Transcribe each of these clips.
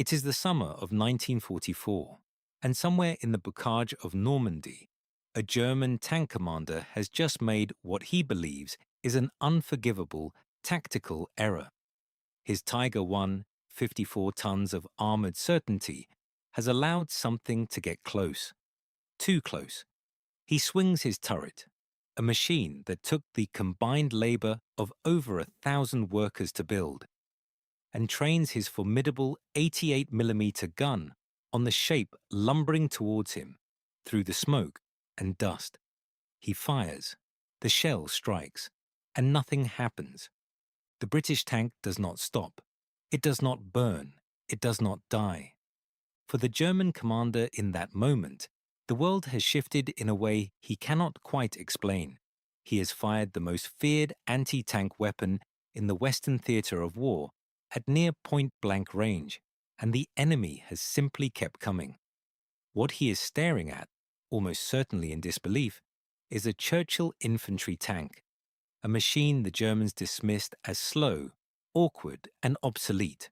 It is the summer of 1944, and somewhere in the bocage of Normandy, a German tank commander has just made what he believes is an unforgivable tactical error. His Tiger I, 54 tons of armored certainty, has allowed something to get close. Too close. He swings his turret, a machine that took the combined labor of over 1,000 workers to build, and trains his formidable 88mm gun on the shape lumbering towards him through the smoke and dust. He fires, the shell strikes, and nothing happens. The British tank does not stop. It does not burn. It does not die. For the German commander in that moment, the world has shifted in a way he cannot quite explain. He has fired the most feared anti-tank weapon in the Western theatre of war at near point-blank range, and the enemy has simply kept coming. What he is staring at, almost certainly in disbelief, is a Churchill Infantry Tank, a machine the Germans dismissed as slow, awkward, and obsolete,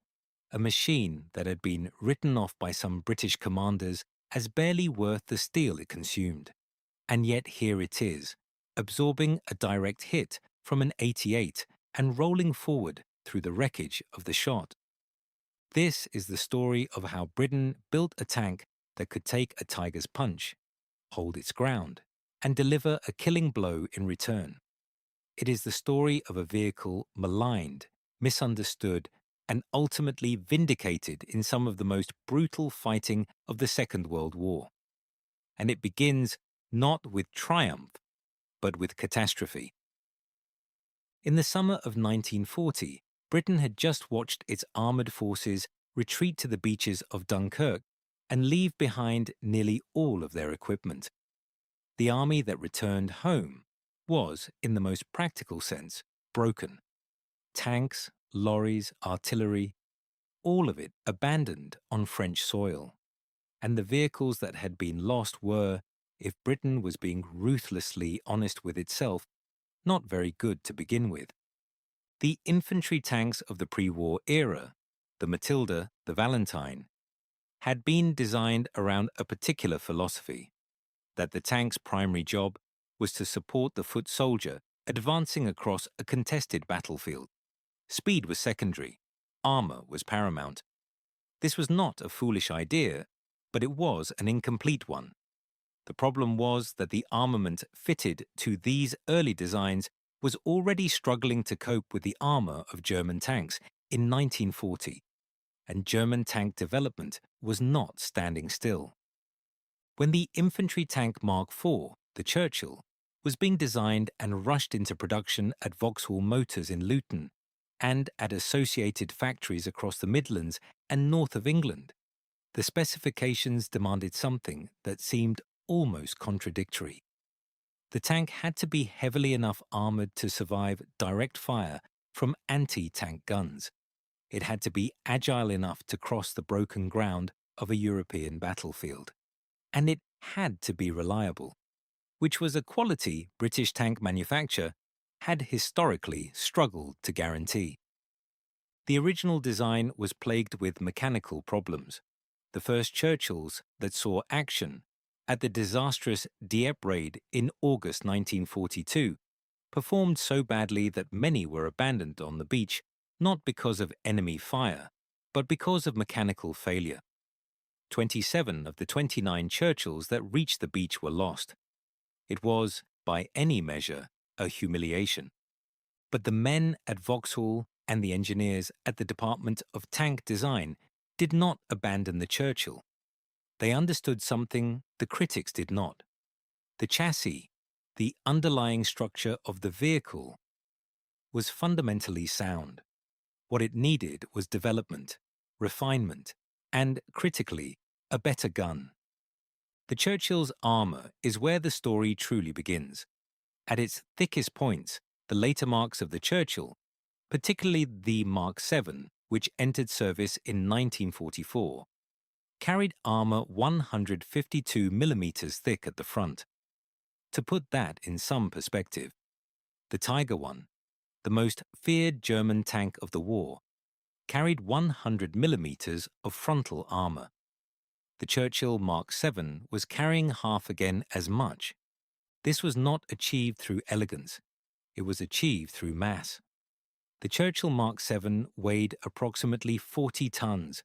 a machine that had been written off by some British commanders as barely worth the steel it consumed. And yet here it is, absorbing a direct hit from an 88 and rolling forward through the wreckage of the shot. This is the story of how Britain built a tank that could take a tiger's punch, hold its ground, and deliver a killing blow in return. It is the story of a vehicle maligned, misunderstood, and ultimately vindicated in some of the most brutal fighting of the Second World War. And it begins not with triumph, but with catastrophe. In the summer of 1940, Britain had just watched its armoured forces retreat to the beaches of Dunkirk and leave behind nearly all of their equipment. The army that returned home was, in the most practical sense, broken. Tanks, lorries, artillery, all of it abandoned on French soil. And the vehicles that had been lost were, if Britain was being ruthlessly honest with itself, not very good to begin with. The infantry tanks of the pre-war era, the Matilda, the Valentine, had been designed around a particular philosophy, that the tank's primary job was to support the foot soldier advancing across a contested battlefield. Speed was secondary, armor was paramount. This was not a foolish idea, but it was an incomplete one. The problem was that the armament fitted to these early designs was already struggling to cope with the armor of German tanks in 1940, and German tank development was not standing still. When the infantry tank Mark IV, the Churchill, was being designed and rushed into production at Vauxhall Motors in Luton and at associated factories across the Midlands and north of England, the specifications demanded something that seemed almost contradictory. The tank had to be heavily enough armoured to survive direct fire from anti-tank guns. It had to be agile enough to cross the broken ground of a European battlefield. And it had to be reliable, which was a quality British tank manufacture had historically struggled to guarantee. The original design was plagued with mechanical problems. The first Churchills that saw action at the disastrous Dieppe raid in August 1942 performed so badly that many were abandoned on the beach, not because of enemy fire, but because of mechanical failure. 27 of the 29 Churchills that reached the beach were lost. It was, by any measure, a humiliation. But the men at Vauxhall and the engineers at the Department of Tank Design did not abandon the Churchill. They understood something the critics did not. The chassis, the underlying structure of the vehicle, was fundamentally sound. What it needed was development, refinement, and, critically, a better gun. The Churchill's armour is where the story truly begins. At its thickest points, the later marks of the Churchill, particularly the Mark VII, which entered service in 1944, carried armour 152mm thick at the front. To put that in some perspective, the Tiger I, the most feared German tank of the war, carried 100 millimeters of frontal armor. The Churchill Mark VII was carrying half again as much. This was not achieved through elegance. It was achieved through mass. The Churchill Mark VII weighed approximately 40 tons,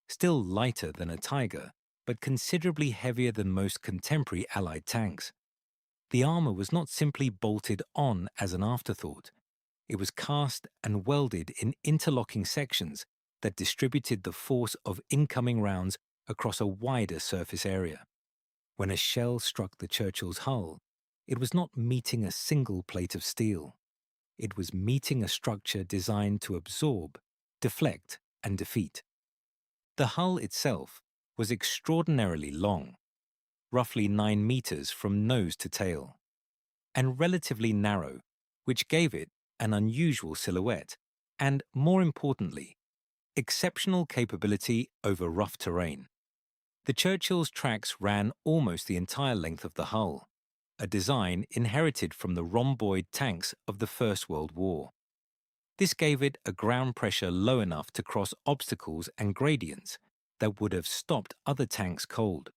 still lighter than a Tiger, but considerably heavier than most contemporary Allied tanks. The armor was not simply bolted on as an afterthought. It was cast and welded in interlocking sections that distributed the force of incoming rounds across a wider surface area. When a shell struck the Churchill's hull, it was not meeting a single plate of steel. It was meeting a structure designed to absorb, deflect, and defeat. The hull itself was extraordinarily long, roughly 9 meters from nose to tail, and relatively narrow, which gave it an unusual silhouette and, more importantly, exceptional capability over rough terrain. The Churchill's tracks ran almost the entire length of the hull, a design inherited from the rhomboid tanks of the First World War. This gave it a ground pressure low enough to cross obstacles and gradients that would have stopped other tanks cold.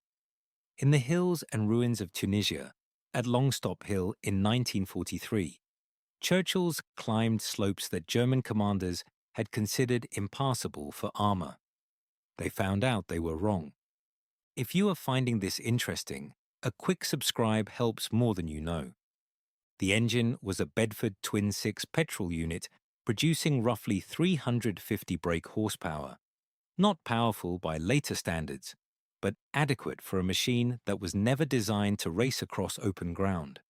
In the hills and ruins of Tunisia, at Longstop Hill in 1943, Churchills climbed slopes that German commanders had considered impassable for armor. They found out they were wrong. If you are finding this interesting, a quick subscribe helps more than you know. The engine was a Bedford twin-six petrol unit producing roughly 350 brake horsepower, not powerful by later standards, but adequate for a machine that was never designed to race across open ground.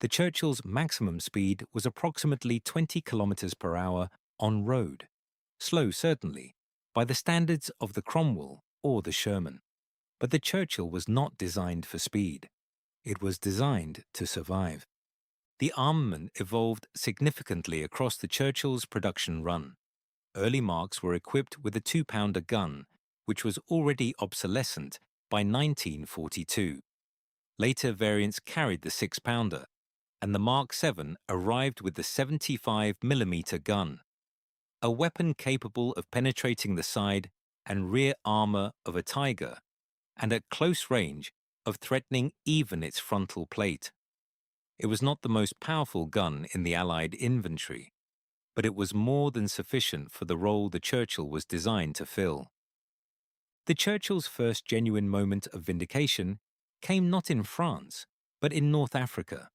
The Churchill's maximum speed was approximately 20 kilometers per hour on road, slow certainly, by the standards of the Cromwell or the Sherman. But the Churchill was not designed for speed. It was designed to survive. The armament evolved significantly across the Churchill's production run. Early Marks were equipped with a 2-pounder gun, which was already obsolescent by 1942. Later variants carried the 6-pounder, and the Mark VII arrived with the 75mm gun, a weapon capable of penetrating the side and rear armor of a Tiger, and at close range of threatening even its frontal plate. It was not the most powerful gun in the Allied inventory, but it was more than sufficient for the role the Churchill was designed to fill. The Churchill's first genuine moment of vindication came not in France, but in North Africa.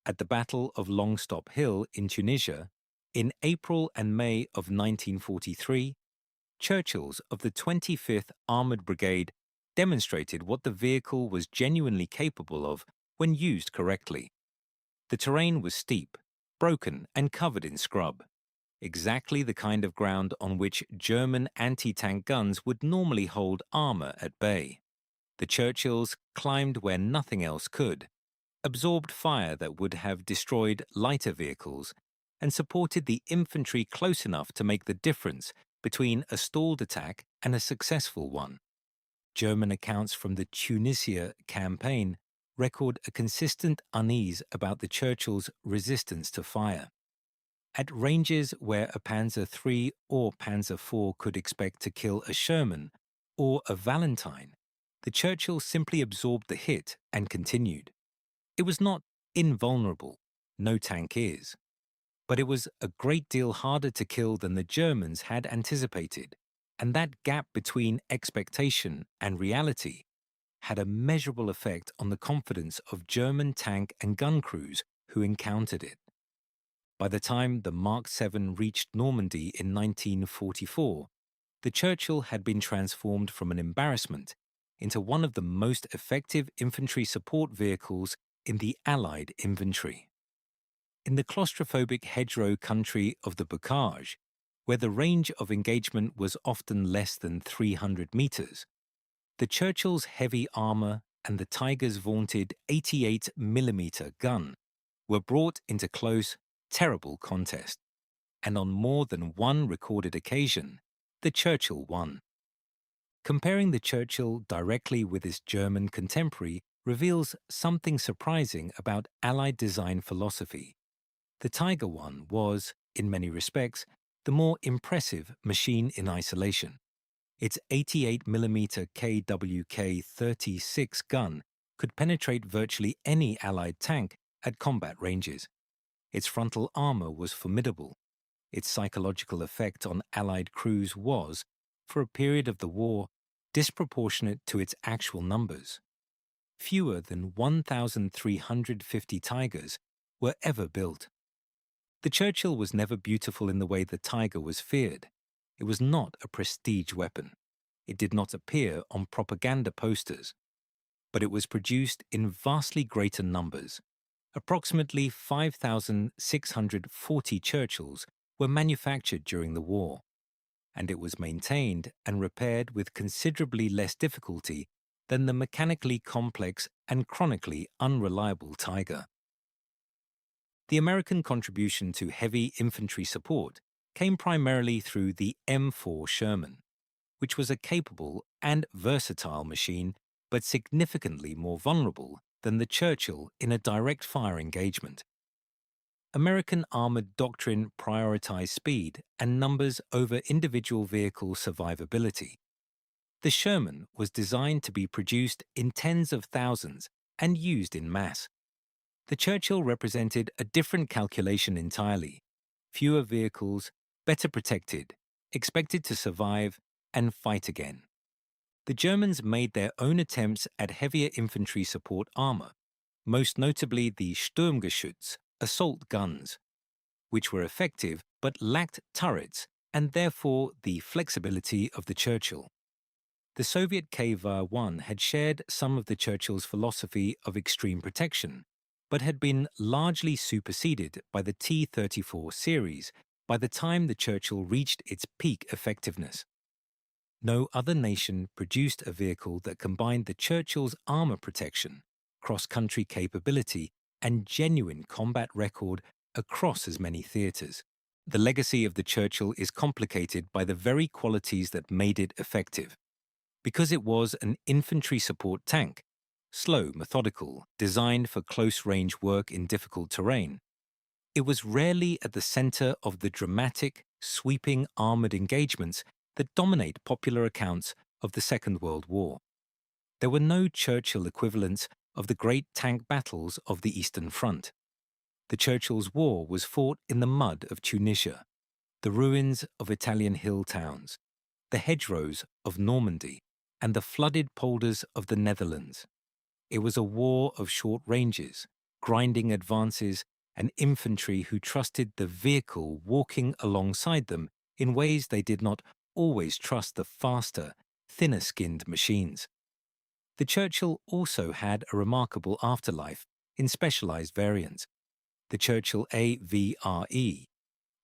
At the Battle of Longstop Hill in Tunisia, in April and May of 1943, Churchills of the 25th Armoured Brigade demonstrated what the vehicle was genuinely capable of when used correctly. The terrain was steep, broken and covered in scrub, exactly the kind of ground on which German anti-tank guns would normally hold armor at bay. The Churchills climbed where nothing else could, absorbed fire that would have destroyed lighter vehicles, and supported the infantry close enough to make the difference between a stalled attack and a successful one. German accounts from the Tunisia campaign record a consistent unease about the Churchill's resistance to fire. At ranges where a Panzer III or Panzer IV could expect to kill a Sherman or a Valentine, the Churchill simply absorbed the hit and continued. It was not invulnerable, no tank is, but it was a great deal harder to kill than the Germans had anticipated, and that gap between expectation and reality had a measurable effect on the confidence of German tank and gun crews who encountered it. By the time the Mark VII reached Normandy in 1944, the Churchill had been transformed from an embarrassment into one of the most effective infantry support vehicles in the Allied inventory. In the claustrophobic hedgerow country of the Bocage, where the range of engagement was often less than 300 meters, the Churchill's heavy armor and the Tiger's vaunted 88mm gun were brought into close, terrible contest, and on more than one recorded occasion, the Churchill won. Comparing the Churchill directly with its German contemporary reveals something surprising about Allied design philosophy. The Tiger one was, in many respects, the more impressive machine in isolation. Its 88mm KWK-36 gun could penetrate virtually any Allied tank at combat ranges. Its frontal armor was formidable. Its psychological effect on Allied crews was, for a period of the war, disproportionate to its actual numbers. Fewer than 1,350 Tigers were ever built. The Churchill was never beautiful in the way the Tiger was feared. It was not a prestige weapon. It did not appear on propaganda posters. But it was produced in vastly greater numbers. Approximately 5,640 Churchills were manufactured during the war, and it was maintained and repaired with considerably less difficulty than the mechanically complex and chronically unreliable Tiger. The American contribution to heavy infantry support came primarily through the M4 Sherman, which was a capable and versatile machine, but significantly more vulnerable than the Churchill in a direct fire engagement. American armored doctrine prioritized speed and numbers over individual vehicle survivability. The Sherman was designed to be produced in tens of thousands and used in mass. The Churchill represented a different calculation entirely. Fewer vehicles, better protected, expected to survive and fight again. The Germans made their own attempts at heavier infantry support armor, most notably the Sturmgeschütz, assault guns, which were effective but lacked turrets and therefore the flexibility of the Churchill. The Soviet K-1 had shared some of the Churchill's philosophy of extreme protection, but had been largely superseded by the T-34 series by the time the Churchill reached its peak effectiveness. No other nation produced a vehicle that combined the Churchill's armor protection, cross-country capability, and genuine combat record across as many theaters. The legacy of the Churchill is complicated by the very qualities that made it effective. Because it was an infantry support tank, slow, methodical, designed for close-range work in difficult terrain, it was rarely at the center of the dramatic, sweeping armored engagements that dominate popular accounts of the Second World War. There were no Churchill equivalents of the great tank battles of the Eastern Front. The Churchill's war was fought in the mud of Tunisia, the ruins of Italian hill towns, the hedgerows of Normandy, and the flooded polders of the Netherlands. It was a war of short ranges, grinding advances, and infantry who trusted the vehicle walking alongside them in ways they did not always trust the faster, thinner-skinned machines. The Churchill also had a remarkable afterlife in specialized variants. The Churchill AVRE,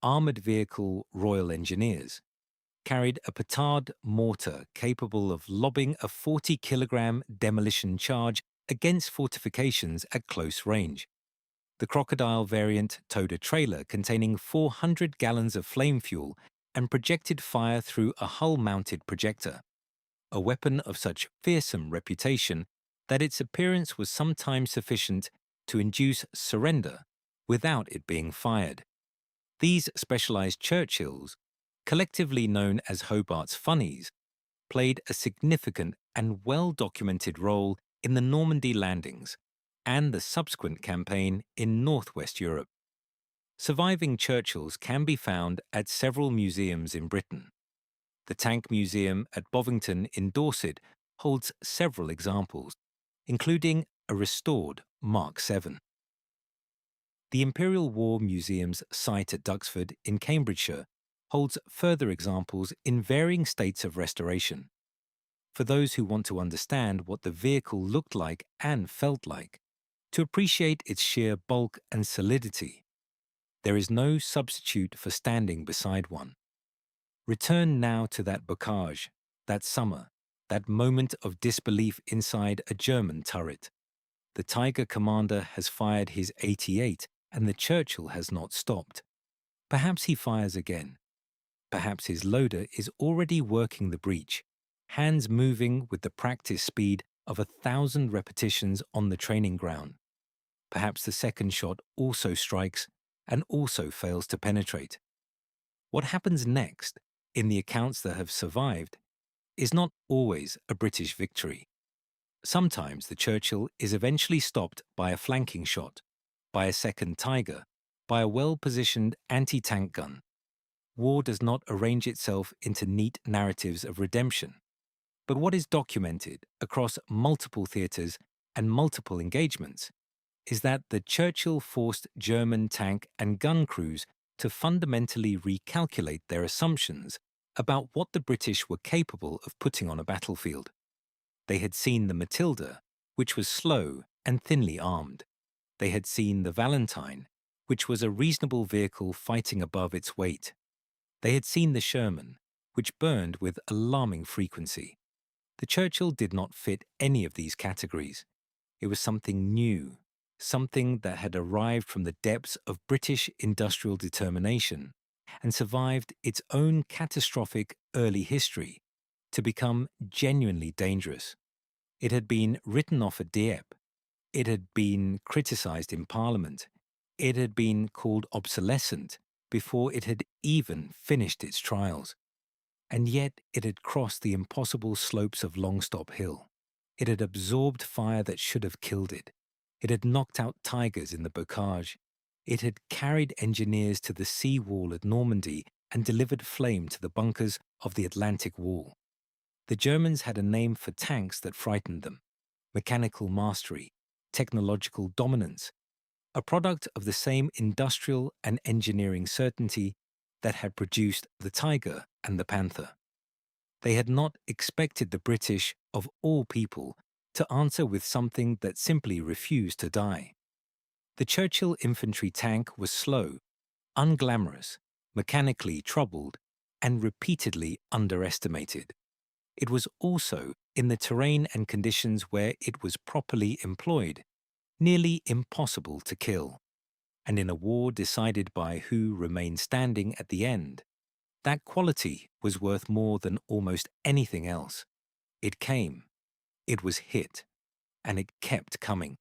Armored Vehicle Royal Engineers, carried a petard mortar capable of lobbing a 40-kilogram demolition charge against fortifications at close range. The Crocodile variant towed a trailer containing 400 gallons of flame fuel and projected fire through a hull-mounted projector, a weapon of such fearsome reputation that its appearance was sometimes sufficient to induce surrender without it being fired. These specialized Churchills, collectively known as Hobart's Funnies, played a significant and well-documented role in the Normandy landings and the subsequent campaign in northwest Europe. Surviving Churchills can be found at several museums in Britain. The Tank Museum at Bovington in Dorset holds several examples, including a restored Mark VII. The Imperial War Museum's site at Duxford in Cambridgeshire holds further examples in varying states of restoration. For those who want to understand what the vehicle looked like and felt like, to appreciate its sheer bulk and solidity, there is no substitute for standing beside one. Return now to that bocage, that summer, that moment of disbelief inside a German turret. The Tiger commander has fired his 88 and the Churchill has not stopped. Perhaps he fires again. Perhaps his loader is already working the breech, hands moving with the practice speed of 1,000 repetitions on the training ground. Perhaps the second shot also strikes and also fails to penetrate. What happens next, in the accounts that have survived, is not always a British victory. Sometimes the Churchill is eventually stopped by a flanking shot, by a second Tiger, by a well-positioned anti-tank gun. War does not arrange itself into neat narratives of redemption. But what is documented across multiple theatres and multiple engagements is that the Churchill forced German tank and gun crews to fundamentally recalculate their assumptions about what the British were capable of putting on a battlefield. They had seen the Matilda, which was slow and thinly armed. They had seen the Valentine, which was a reasonable vehicle fighting above its weight. They had seen the Sherman, which burned with alarming frequency. The Churchill did not fit any of these categories. It was something new, something that had arrived from the depths of British industrial determination and survived its own catastrophic early history to become genuinely dangerous. It had been written off at Dieppe. It had been criticised in Parliament. It had been called obsolescent before it had even finished its trials. And yet it had crossed the impossible slopes of Longstop Hill. It had absorbed fire that should have killed it. It had knocked out tigers in the bocage. It had carried engineers to the sea wall at Normandy and delivered flame to the bunkers of the Atlantic Wall. The Germans had a name for tanks that frightened them: mechanical mastery, technological dominance, a product of the same industrial and engineering certainty that had produced the Tiger and the Panther. They had not expected the British, of all people, to answer with something that simply refused to die. The Churchill Infantry Tank was slow, unglamorous, mechanically troubled, and repeatedly underestimated. It was also, in the terrain and conditions where it was properly employed, nearly impossible to kill. And in a war decided by who remained standing at the end, that quality was worth more than almost anything else. It came, it was hit, and it kept coming.